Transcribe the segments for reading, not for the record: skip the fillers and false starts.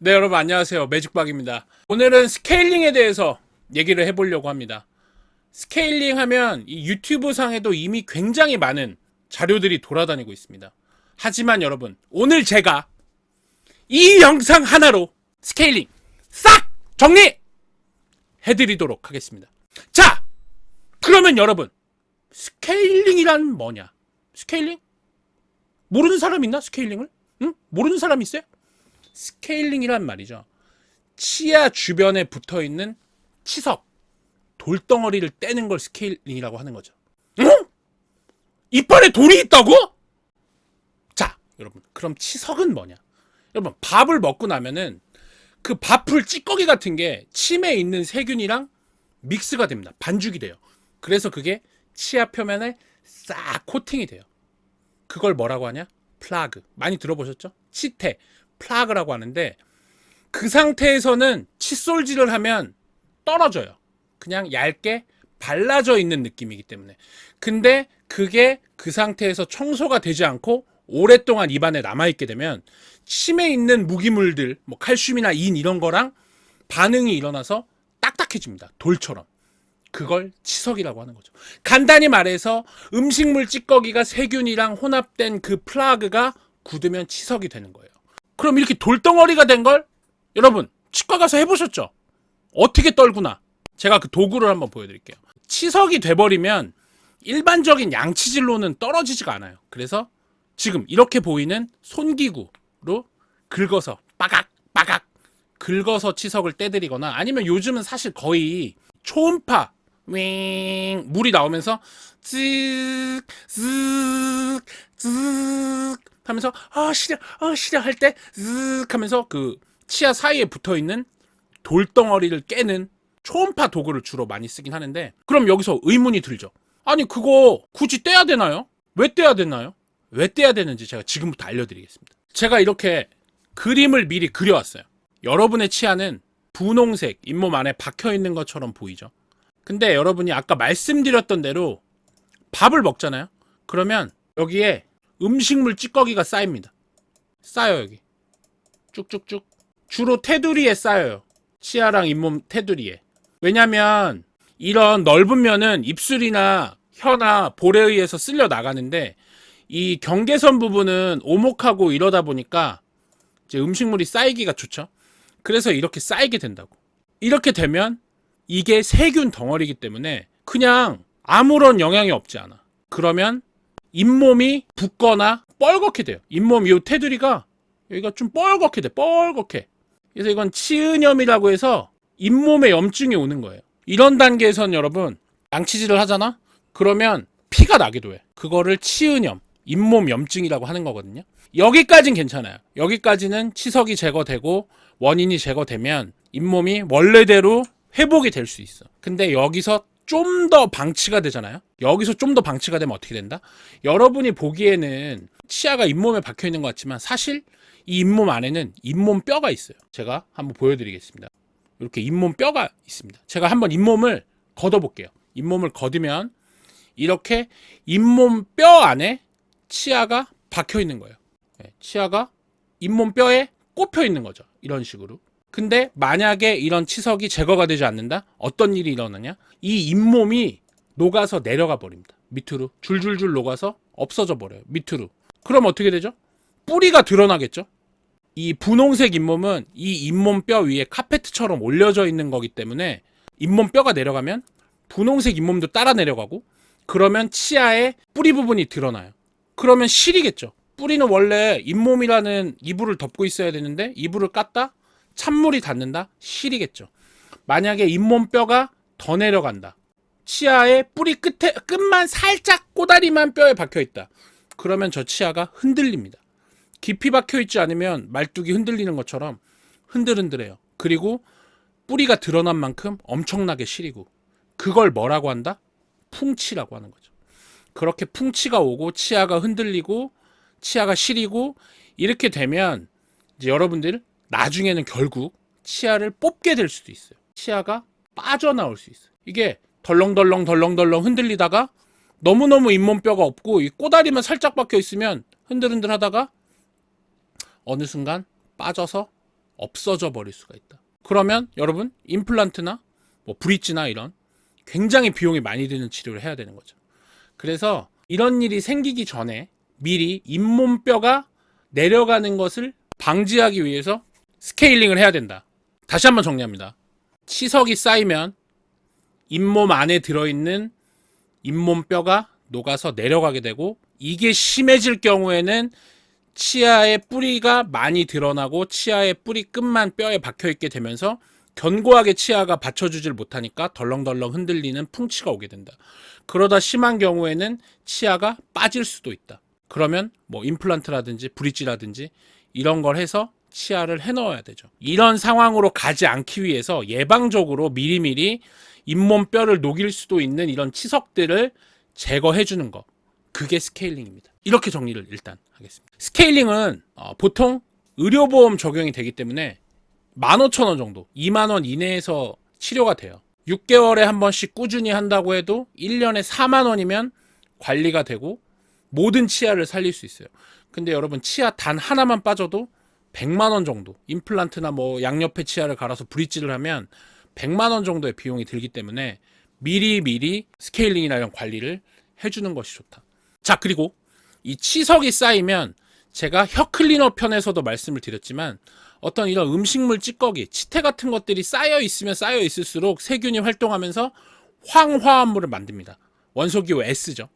네, 여러분 안녕하세요. 매직박입니다. 오늘은 스케일링에 대해서 얘기를 해보려고 합니다. 스케일링 하면 이 유튜브 상에도 이미 굉장히 많은 자료들이 돌아다니고 있습니다. 하지만 여러분, 오늘 제가 이 영상 하나로 스케일링 싹 정리 해드리도록 하겠습니다. 자, 그러면 여러분, 스케일링이란 뭐냐? 스케일링? 모르는 사람 있나? 스케일링을? 응? 모르는 사람 있어요? 스케일링이란 말이죠. 치아 주변에 붙어있는 치석, 돌덩어리를 떼는 걸 스케일링이라고 하는 거죠. 어? 이빨에 돌이 있다고? 자, 여러분, 그럼 치석은 뭐냐? 여러분, 밥을 먹고 나면은 그 밥풀 찌꺼기 같은 게 침에 있는 세균이랑 믹스가 됩니다. 반죽이 돼요. 그래서 그게 치아 표면에 싹 코팅이 돼요. 그걸 뭐라고 하냐? 플라그. 많이 들어보셨죠? 치태. 플라그라고 하는데, 그 상태에서는 칫솔질을 하면 떨어져요. 그냥 얇게 발라져 있는 느낌이기 때문에. 근데 그게 그 상태에서 청소가 되지 않고 오랫동안 입안에 남아있게 되면 침에 있는 무기물들, 뭐 칼슘이나 인 이런 거랑 반응이 일어나서 딱딱해집니다. 돌처럼. 그걸 치석이라고 하는 거죠. 간단히 말해서 음식물 찌꺼기가 세균이랑 혼합된 그 플라그가 굳으면 치석이 되는 거예요. 그럼 이렇게 돌덩어리가 된 걸 여러분 치과 가서 해보셨죠? 어떻게 떨구나? 제가 그 도구를 한번 보여드릴게요. 치석이 돼버리면 일반적인 양치질로는 떨어지지가 않아요. 그래서 지금 이렇게 보이는 손기구로 긁어서 빠각 빠각 긁어서 치석을 떼드리거나, 아니면 요즘은 사실 거의 초음파 윙 물이 나오면서 쓱 쓱 쓱 하면서 시려 할 때 쓱 하면서 그 치아 사이에 붙어있는 돌덩어리를 깨는 초음파 도구를 주로 많이 쓰긴 하는데, 그럼 여기서 의문이 들죠. 아니 그거 굳이 떼야 되나요? 왜 떼야 되나요? 왜 떼야 되는지 제가 지금부터 알려드리겠습니다. 제가 이렇게 그림을 미리 그려왔어요. 여러분의 치아는 분홍색 잇몸 안에 박혀있는 것처럼 보이죠. 근데 여러분이 아까 말씀드렸던 대로 밥을 먹잖아요. 그러면 여기에 음식물 찌꺼기가 쌓입니다. 쌓여요. 여기 쭉쭉쭉. 주로 테두리에 쌓여요. 치아랑 잇몸 테두리에. 왜냐면 이런 넓은 면은 입술이나 혀나 볼에 의해서 쓸려 나가는데, 이 경계선 부분은 오목하고 이러다 보니까 이제 음식물이 쌓이기가 좋죠. 그래서 이렇게 쌓이게 된다고. 이렇게 되면 이게 세균 덩어리이기 때문에 그냥 아무런 영향이 없지 않아. 그러면 잇몸이 붓거나 뻘겋게 돼요. 잇몸 이 테두리가 여기가 좀 뻘겋게 돼. 뻘겋게. 그래서 이건 치은염이라고 해서 잇몸에 염증이 오는 거예요. 이런 단계에선 여러분 양치질을 하잖아? 그러면 피가 나기도 해. 그거를 치은염, 잇몸 염증이라고 하는 거거든요. 여기까진 괜찮아요. 여기까지는 치석이 제거되고 원인이 제거되면 잇몸이 원래대로 회복이 될 수 있어. 근데 여기서 좀 더 방치가 되잖아요. 여기서 좀 더 방치가 되면 어떻게 된다? 여러분이 보기에는 치아가 잇몸에 박혀 있는 것 같지만 사실 이 잇몸 안에는 잇몸 뼈가 있어요. 제가 한번 보여드리겠습니다. 이렇게 잇몸 뼈가 있습니다. 제가 한번 잇몸을 걷어볼게요. 잇몸을 걷으면 이렇게 잇몸 뼈 안에 치아가 박혀 있는 거예요. 치아가 잇몸 뼈에 꼽혀 있는 거죠. 이런 식으로. 근데 만약에 이런 치석이 제거가 되지 않는다? 어떤 일이 일어나냐? 이 잇몸이 녹아서 내려가 버립니다. 밑으로 줄줄줄 녹아서 없어져 버려요. 밑으로. 그럼 어떻게 되죠? 뿌리가 드러나겠죠? 이 분홍색 잇몸은 이 잇몸 뼈 위에 카페트처럼 올려져 있는 거기 때문에 잇몸 뼈가 내려가면 분홍색 잇몸도 따라 내려가고, 그러면 치아의 뿌리 부분이 드러나요. 그러면 실이겠죠. 뿌리는 원래 잇몸이라는 이불을 덮고 있어야 되는데 이불을 깠다? 찬물이 닿는다? 실이겠죠. 만약에 잇몸 뼈가 더 내려간다. 치아의 뿌리 끝만 살짝 꼬다리만 뼈에 박혀 있다. 그러면 저 치아가 흔들립니다. 깊이 박혀 있지 않으면 말뚝이 흔들리는 것처럼 흔들흔들해요. 그리고 뿌리가 드러난 만큼 엄청나게 시리고, 그걸 뭐라고 한다? 풍치라고 하는 거죠. 그렇게 풍치가 오고 치아가 흔들리고 치아가 시리고 이렇게 되면 이제 여러분들 나중에는 결국 치아를 뽑게 될 수도 있어요. 치아가 빠져나올 수 있어요. 이게 덜렁덜렁 흔들리다가 너무너무 잇몸뼈가 없고 이 꼬다리만 살짝 박혀 있으면 흔들흔들 하다가 어느 순간 빠져서 없어져 버릴 수가 있다. 그러면 여러분 임플란트나 뭐 브릿지나 이런 굉장히 비용이 많이 드는 치료를 해야 되는 거죠. 그래서 이런 일이 생기기 전에 미리 잇몸뼈가 내려가는 것을 방지하기 위해서 스케일링을 해야 된다. 다시 한번 정리합니다. 치석이 쌓이면 잇몸 안에 들어있는 잇몸뼈가 녹아서 내려가게 되고, 이게 심해질 경우에는 치아의 뿌리가 많이 드러나고 치아의 뿌리 끝만 뼈에 박혀있게 되면서 견고하게 치아가 받쳐주질 못하니까 덜렁덜렁 흔들리는 풍치가 오게 된다. 그러다 심한 경우에는 치아가 빠질 수도 있다. 그러면 뭐 임플란트라든지 브릿지라든지 이런 걸 해서 치아를 해넣어야 되죠. 이런 상황으로 가지 않기 위해서 예방적으로 미리미리 잇몸뼈를 녹일 수도 있는 이런 치석들을 제거해 주는 거, 그게 스케일링입니다. 이렇게 정리를 일단 하겠습니다. 스케일링은 보통 의료보험 적용이 되기 때문에 15,000원 정도, 2만원 이내에서 치료가 돼요. 6개월에 한 번씩 꾸준히 한다고 해도 1년에 4만원이면 관리가 되고 모든 치아를 살릴 수 있어요. 근데 여러분 치아 단 하나만 빠져도 100만원 정도, 임플란트나 뭐 양옆에 치아를 갈아서 브릿지를 하면 100만원 정도의 비용이 들기 때문에 미리 스케일링이나 이런 관리를 해주는 것이 좋다. 자, 그리고 이 치석이 쌓이면 제가 혀 클리너 편에서도 말씀을 드렸지만 어떤 이런 음식물 찌꺼기, 치태 같은 것들이 쌓여 있으면 쌓여 있을수록 세균이 활동하면서 황화합물을 만듭니다. 원소기호 S죠.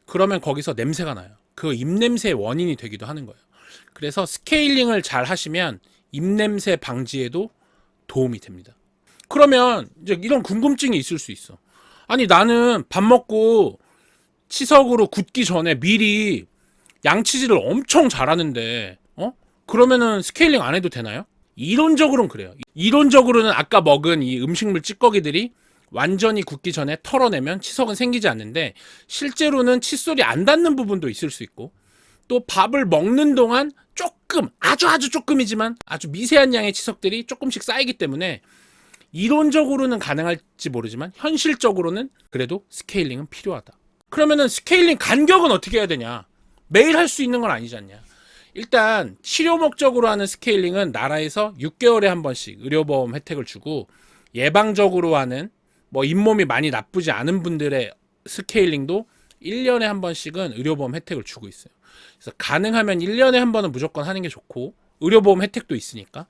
그러면 거기서 냄새가 나요. 그 입냄새의 원인이 되기도 하는 거예요. 그래서 스케일링을 잘 하시면 입냄새 방지에도 도움이 됩니다. 그러면 이제 이런 궁금증이 있을 수 있어. 아니 나는 밥 먹고 치석으로 굳기 전에 미리 양치질을 엄청 잘하는데 그러면은 스케일링 안 해도 되나요? 이론적으로는 그래요. 이론적으로는 아까 먹은 이 음식물 찌꺼기들이 완전히 굳기 전에 털어내면 치석은 생기지 않는데, 실제로는 칫솔이 안 닿는 부분도 있을 수 있고, 또 밥을 먹는 동안 조금, 아주 조금이지만 아주 미세한 양의 치석들이 조금씩 쌓이기 때문에 이론적으로는 가능할지 모르지만 현실적으로는 그래도 스케일링은 필요하다. 그러면은 스케일링 간격은 어떻게 해야 되냐? 매일 할 수 있는 건 아니지 않냐? 일단 치료 목적으로 하는 스케일링은 나라에서 6개월에 한 번씩 의료보험 혜택을 주고, 예방적으로 하는 뭐 잇몸이 많이 나쁘지 않은 분들의 스케일링도 1년에 한 번씩은 의료보험 혜택을 주고 있어요. 그래서 가능하면 1년에 한 번은 무조건 하는 게 좋고, 의료보험 혜택도 있으니까.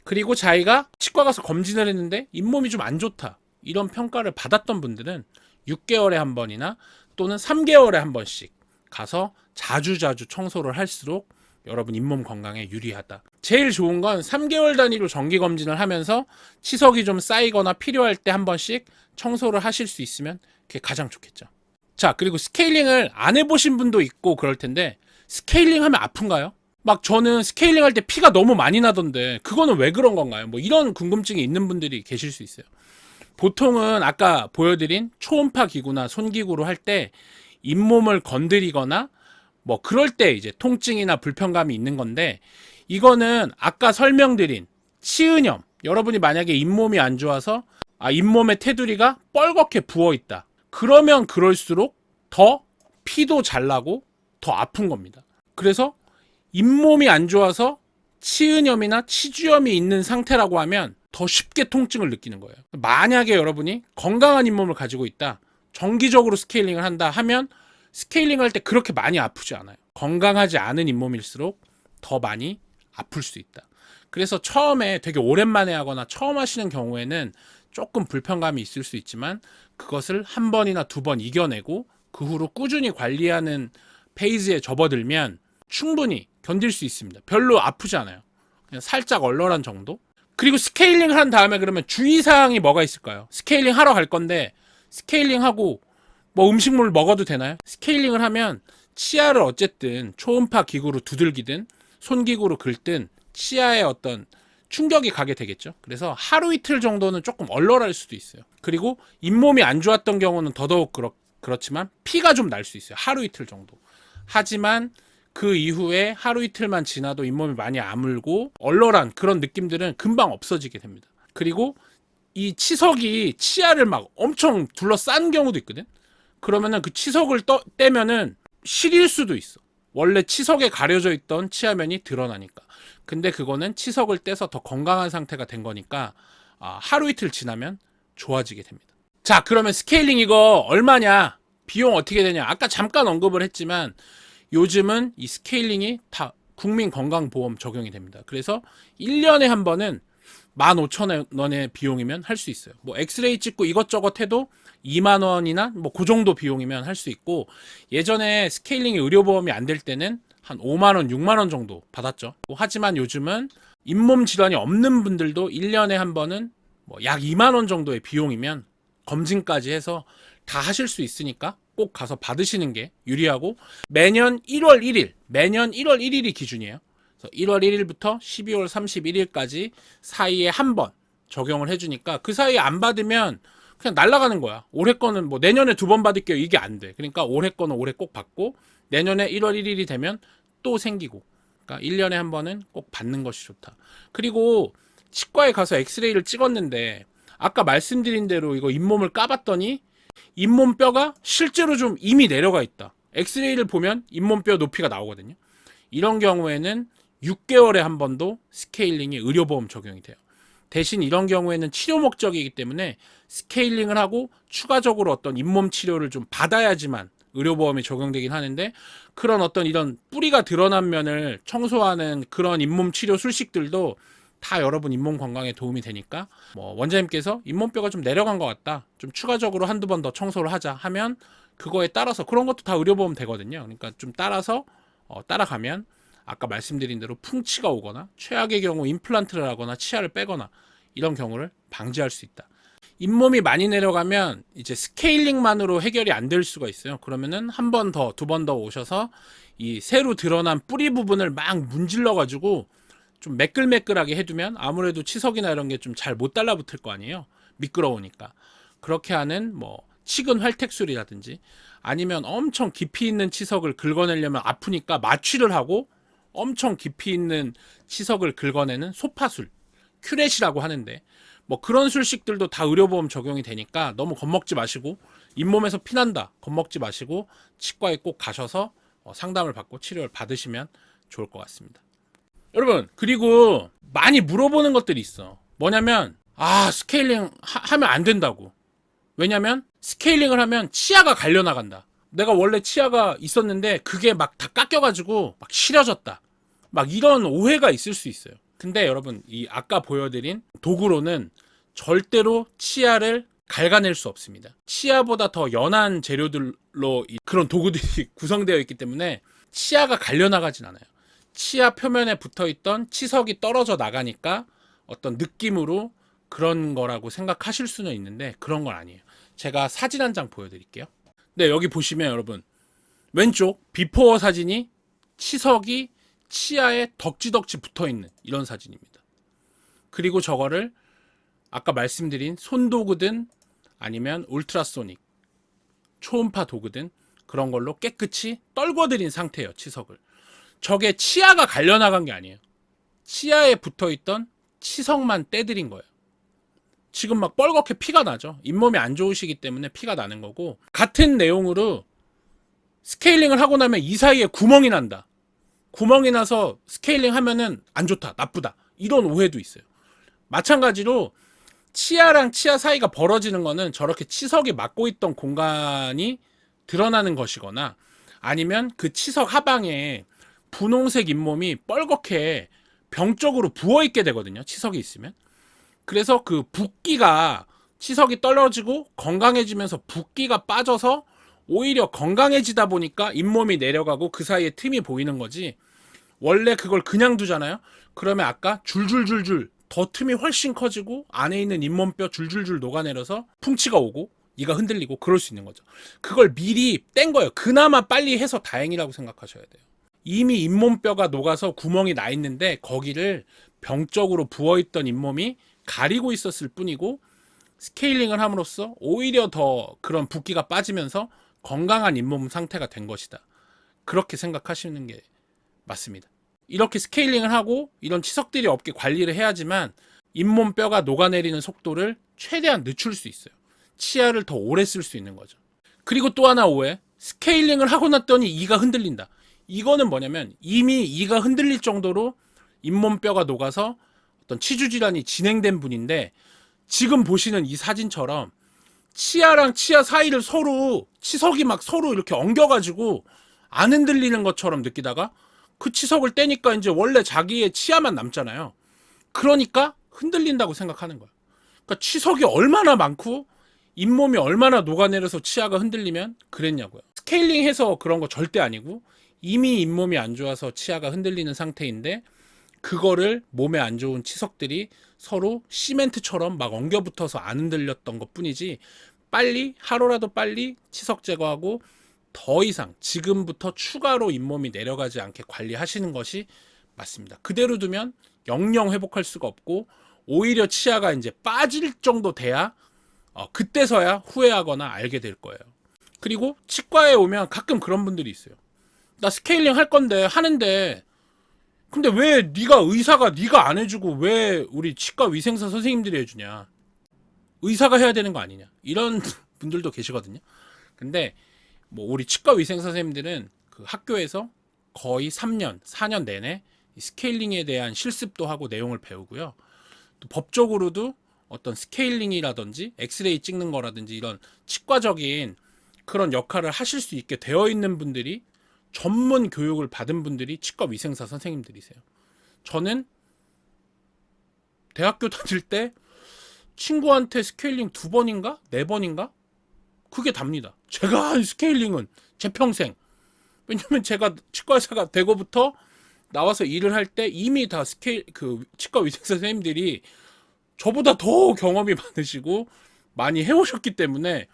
그리고 자기가 치과 가서 검진을 했는데 잇몸이 좀 안 좋다, 이런 평가를 받았던 분들은 6개월에 한 번이나 또는 3개월에 한 번씩 가서 자주 청소를 할수록 여러분 잇몸 건강에 유리하다. 제일 좋은 건 3개월 단위로 정기 검진을 하면서 치석이 좀 쌓이거나 필요할 때 한 번씩 청소를 하실 수 있으면 그게 가장 좋겠죠. 자, 그리고 스케일링을 안 해보신 분도 있고 그럴 텐데, 스케일링 하면 아픈가요? 막 저는 스케일링 할 때 피가 너무 많이 나던데 그거는 왜 그런 건가요? 뭐 이런 궁금증이 있는 분들이 계실 수 있어요. 보통은 아까 보여드린 초음파 기구나 손기구로 할 때 잇몸을 건드리거나 뭐 그럴 때 이제 통증이나 불편감이 있는 건데, 이거는 아까 설명드린 치은염, 여러분이 만약에 잇몸이 안 좋아서 잇몸의 테두리가 뻘겋게 부어있다, 그러면 그럴수록 더 피도 잘 나고 더 아픈 겁니다. 그래서 잇몸이 안 좋아서 치은염이나 치주염이 있는 상태라고 하면 더 쉽게 통증을 느끼는 거예요. 만약에 여러분이 건강한 잇몸을 가지고 있다, 정기적으로 스케일링을 한다 하면 스케일링 할 때 그렇게 많이 아프지 않아요. 건강하지 않은 잇몸일수록 더 많이 아플 수 있다. 그래서 처음에 되게 오랜만에 하거나 처음 하시는 경우에는 조금 불편감이 있을 수 있지만 그것을 한 번이나 두 번 이겨내고 그 후로 꾸준히 관리하는 페이지에 접어들면 충분히 견딜 수 있습니다. 별로 아프지 않아요. 그냥 살짝 얼얼한 정도? 그리고 스케일링을 한 다음에 그러면 주의사항이 뭐가 있을까요? 스케일링 하러 갈 건데 스케일링하고 뭐 음식물 먹어도 되나요? 스케일링을 하면 치아를 어쨌든 초음파 기구로 두들기든 손기구로 긁든 치아에 어떤 충격이 가게 되겠죠. 그래서 하루 이틀 정도는 조금 얼얼할 수도 있어요. 그리고 잇몸이 안 좋았던 경우는 더더욱 그렇지만 피가 좀 날 수 있어요. 하루 이틀 정도. 하지만 그 이후에 하루 이틀만 지나도 잇몸이 많이 아물고 얼얼한 그런 느낌들은 금방 없어지게 됩니다. 그리고 이 치석이 치아를 막 엄청 둘러싼 경우도 있거든. 그러면은 그 치석을 떼면은 시릴 수도 있어. 원래 치석에 가려져 있던 치아면이 드러나니까. 근데 그거는 치석을 떼서 더 건강한 상태가 된 거니까 하루 이틀 지나면 좋아지게 됩니다. 자, 그러면 스케일링 이거 얼마냐? 비용 어떻게 되냐? 아까 잠깐 언급을 했지만 요즘은 이 스케일링이 다 국민건강보험 적용이 됩니다. 그래서 1년에 한 번은 15,000원의 비용이면 할 수 있어요. 뭐 엑스레이 찍고 이것저것 해도 2만 원이나 뭐 그 정도 비용이면 할 수 있고, 예전에 스케일링이 의료보험이 안 될 때는 한 5만 원, 6만 원 정도 받았죠. 하지만 요즘은 잇몸 질환이 없는 분들도 1년에 한 번은 뭐 약 2만 원 정도의 비용이면 검진까지 해서 다 하실 수 있으니까 꼭 가서 받으시는 게 유리하고, 매년 1월 1일이 기준이에요. 그래서 1월 1일부터 12월 31일까지 사이에 한 번 적용을 해주니까 그 사이에 안 받으면 그냥 날아가는 거야. 올해 거는 뭐 내년에 2번 받을게요, 이게 안 돼. 그러니까 올해 거는 올해 꼭 받고 내년에 1월 1일이 되면 또 생기고, 그러니까 1년에 한 번은 꼭 받는 것이 좋다. 그리고 치과에 가서 엑스레이를 찍었는데 아까 말씀드린 대로 이거 잇몸을 까봤더니 잇몸뼈가 실제로 좀 이미 내려가 있다. 엑스레이를 보면 잇몸뼈 높이가 나오거든요. 이런 경우에는 6개월에 한 번도 스케일링이 의료보험 적용이 돼요. 대신 이런 경우에는 치료 목적이기 때문에 스케일링을 하고 추가적으로 어떤 잇몸 치료를 좀 받아야지만 의료보험이 적용되긴 하는데, 그런 어떤 이런 뿌리가 드러난 면을 청소하는 그런 잇몸 치료 술식들도 다 여러분 잇몸 건강에 도움이 되니까, 뭐 원장님께서 잇몸뼈가 좀 내려간 것 같다, 좀 추가적으로 한두 번 더 청소를 하자 하면 그거에 따라서, 그런 것도 다 의료보험 되거든요. 그러니까 좀 따라서 따라가면 아까 말씀드린 대로 풍치가 오거나 최악의 경우 임플란트를 하거나 치아를 빼거나 이런 경우를 방지할 수 있다. 잇몸이 많이 내려가면 이제 스케일링만으로 해결이 안 될 수가 있어요. 그러면은 한 번 더, 2번 더 오셔서 이 새로 드러난 뿌리 부분을 막 문질러 가지고 좀 매끌매끌하게 해두면 아무래도 치석이나 이런 게 좀 잘 못 달라붙을 거 아니에요. 미끄러우니까. 그렇게 하는 뭐 치근 활택술이라든지, 아니면 엄청 깊이 있는 치석을 긁어내려면 아프니까 마취를 하고 엄청 깊이 있는 치석을 긁어내는 소파술, 큐렛이라고 하는데, 뭐 그런 술식들도 다 의료보험 적용이 되니까 너무 겁먹지 마시고, 잇몸에서 피난다 겁먹지 마시고 치과에 꼭 가셔서 상담을 받고 치료를 받으시면 좋을 것 같습니다. 여러분, 그리고 많이 물어보는 것들이 있어. 뭐냐면 스케일링 하면 안 된다고. 왜냐면 스케일링을 하면 치아가 갈려나간다. 내가 원래 치아가 있었는데 그게 막 다 깎여가지고 막 시려졌다, 막 이런 오해가 있을 수 있어요. 근데 여러분, 이 아까 보여드린 도구로는 절대로 치아를 갉아낼 수 없습니다. 치아보다 더 연한 재료들로 그런 도구들이 구성되어 있기 때문에 치아가 갈려나가진 않아요. 치아 표면에 붙어있던 치석이 떨어져 나가니까 어떤 느낌으로 그런 거라고 생각하실 수는 있는데 그런 건 아니에요. 제가 사진 한 장 보여드릴게요. 네, 여기 보시면 여러분, 왼쪽 비포어 사진이 치석이 치아에 덕지덕지 붙어있는 이런 사진입니다. 그리고 저거를 아까 말씀드린 손도구든 아니면 울트라소닉 초음파 도구든 그런 걸로 깨끗이 떨궈드린 상태예요, 치석을. 저게 치아가 갈려나간 게 아니에요. 치아에 붙어있던 치석만 떼드린 거예요. 지금 막 뻘겋게 피가 나죠. 잇몸이 안 좋으시기 때문에 피가 나는 거고, 같은 내용으로 스케일링을 하고 나면 이 사이에 구멍이 난다, 구멍이 나서 스케일링 하면은 안 좋다, 나쁘다, 이런 오해도 있어요. 마찬가지로 치아랑 치아 사이가 벌어지는 거는 저렇게 치석이 막고 있던 공간이 드러나는 것이거나, 아니면 그 치석 하방에 분홍색 잇몸이 뻘겋게 병적으로 부어있게 되거든요, 치석이 있으면. 그래서 그 붓기가, 치석이 떨어지고 건강해지면서 붓기가 빠져서 오히려 건강해지다 보니까 잇몸이 내려가고 그 사이에 틈이 보이는 거지, 원래 그걸 그냥 두잖아요. 그러면 아까 줄줄줄줄 더 틈이 훨씬 커지고 안에 있는 잇몸뼈 줄줄줄 녹아내려서 풍치가 오고 이가 흔들리고 그럴 수 있는 거죠. 그걸 미리 뗀 거예요. 그나마 빨리 해서 다행이라고 생각하셔야 돼요. 이미 잇몸뼈가 녹아서 구멍이 나 있는데 거기를 병적으로 부어있던 잇몸이 가리고 있었을 뿐이고, 스케일링을 함으로써 오히려 더 그런 붓기가 빠지면서 건강한 잇몸 상태가 된 것이다, 그렇게 생각하시는 게 맞습니다. 이렇게 스케일링을 하고 이런 치석들이 없게 관리를 해야지만 잇몸뼈가 녹아내리는 속도를 최대한 늦출 수 있어요. 치아를 더 오래 쓸 수 있는 거죠. 그리고 또 하나 오해, 스케일링을 하고 났더니 이가 흔들린다. 이거는 뭐냐면 이미 이가 흔들릴 정도로 잇몸뼈가 녹아서 어떤 치주 질환이 진행된 분인데, 지금 보시는 이 사진처럼 치아랑 치아 사이를 서로 치석이 막 서로 이렇게 엉겨가지고 안 흔들리는 것처럼 느끼다가 그 치석을 떼니까 이제 원래 자기의 치아만 남잖아요. 그러니까 흔들린다고 생각하는 거야. 그러니까 치석이 얼마나 많고 잇몸이 얼마나 녹아내려서 치아가 흔들리면 그랬냐고요. 스케일링해서 그런 거 절대 아니고 이미 잇몸이 안 좋아서 치아가 흔들리는 상태인데, 그거를 몸에 안 좋은 치석들이 서로 시멘트처럼 막 엉겨붙어서 안 흔들렸던 것 뿐이지, 빨리 하루라도 빨리 치석 제거하고 더 이상 지금부터 추가로 잇몸이 내려가지 않게 관리하시는 것이 맞습니다. 그대로 두면 영영 회복할 수가 없고 오히려 치아가 이제 빠질 정도 돼야 그때서야 후회하거나 알게 될 거예요. 그리고 치과에 오면 가끔 그런 분들이 있어요. 나 스케일링 할 건데 하는데, 근데 왜 의사가 네가 안 해주고 왜 우리 치과 위생사 선생님들이 해주냐, 의사가 해야 되는 거 아니냐, 이런 분들도 계시거든요. 근데 뭐 우리 치과 위생사 선생님들은 그 학교에서 거의 3년 4년 내내 스케일링에 대한 실습도 하고 내용을 배우고요. 또 법적으로도 어떤 스케일링이라든지 엑스레이 찍는 거라든지 이런 치과적인 그런 역할을 하실 수 있게 되어 있는 분들이, 전문 교육을 받은 분들이 치과 위생사 선생님들이세요. 저는 대학교 다닐 때 친구한테 스케일링 2번인가 4번인가 그게 답니다. 제가 한 스케일링은 제 평생. 왜냐면 제가 치과의사가 되고부터 나와서 일을 할 때 이미 다 치과 위생사 선생님들이 저보다 더 경험이 많으시고 많이 해오셨기 때문에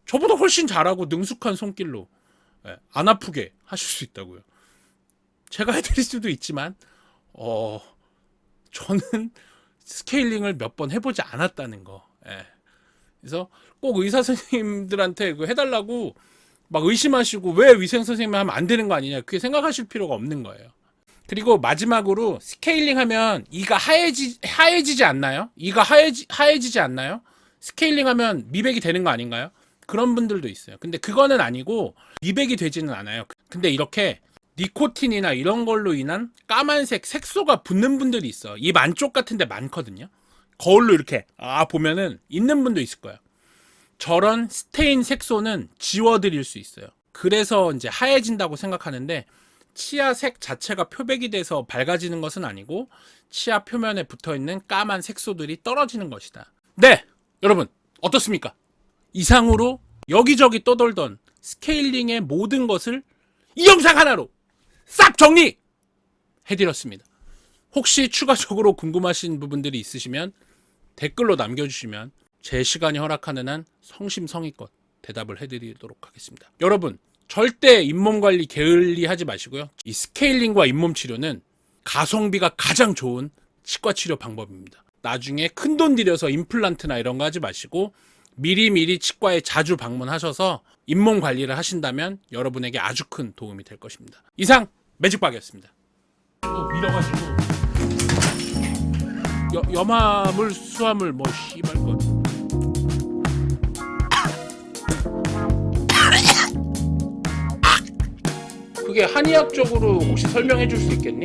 저보다 훨씬 잘하고 능숙한 손길로 안 아프게 하실 수 있다고요. 제가 해드릴 수도 있지만 저는 스케일링을 몇 번 해보지 않았다는 거. 그래서 꼭 의사 선생님들한테 그거 해달라고 막 의심하시고 왜 위생 선생님이 하면 안 되는 거 아니냐, 그렇게 생각하실 필요가 없는 거예요. 그리고 마지막으로 스케일링 하면 이가 하얘지지 않나요? 이가 하얘지지 않나요? 스케일링 하면 미백이 되는 거 아닌가요? 그런 분들도 있어요. 근데 그거는 아니고 미백이 되지는 않아요. 근데 이렇게 니코틴이나 이런 걸로 인한 까만색 색소가 붙는 분들이 있어. 입 안쪽 같은 데 많거든요. 거울로 이렇게 보면은 있는 분도 있을 거예요. 저런 스테인 색소는 지워드릴 수 있어요. 그래서 이제 하얘진다고 생각하는데, 치아 색 자체가 표백이 돼서 밝아지는 것은 아니고 치아 표면에 붙어있는 까만 색소들이 떨어지는 것이다. 네! 여러분 어떻습니까? 이상으로 여기저기 떠돌던 스케일링의 모든 것을 이 영상 하나로 싹 정리해드렸습니다. 혹시 추가적으로 궁금하신 부분들이 있으시면 댓글로 남겨주시면 제 시간이 허락하는 한 성심성의껏 대답을 해드리도록 하겠습니다. 여러분 절대 잇몸 관리 게을리하지 마시고요. 이 스케일링과 잇몸 치료는 가성비가 가장 좋은 치과 치료 방법입니다. 나중에 큰돈 들여서 임플란트나 이런 거 하지 마시고 미리미리 치과에 자주 방문하셔서 잇몸 관리를 하신다면 여러분에게 아주 큰 도움이 될 것입니다. 이상 매직박이었습니다. 밀어가지고 염화물 수화물 뭐 씨발 것. 그게 한의학적으로 혹시 설명해 줄 수 있겠니?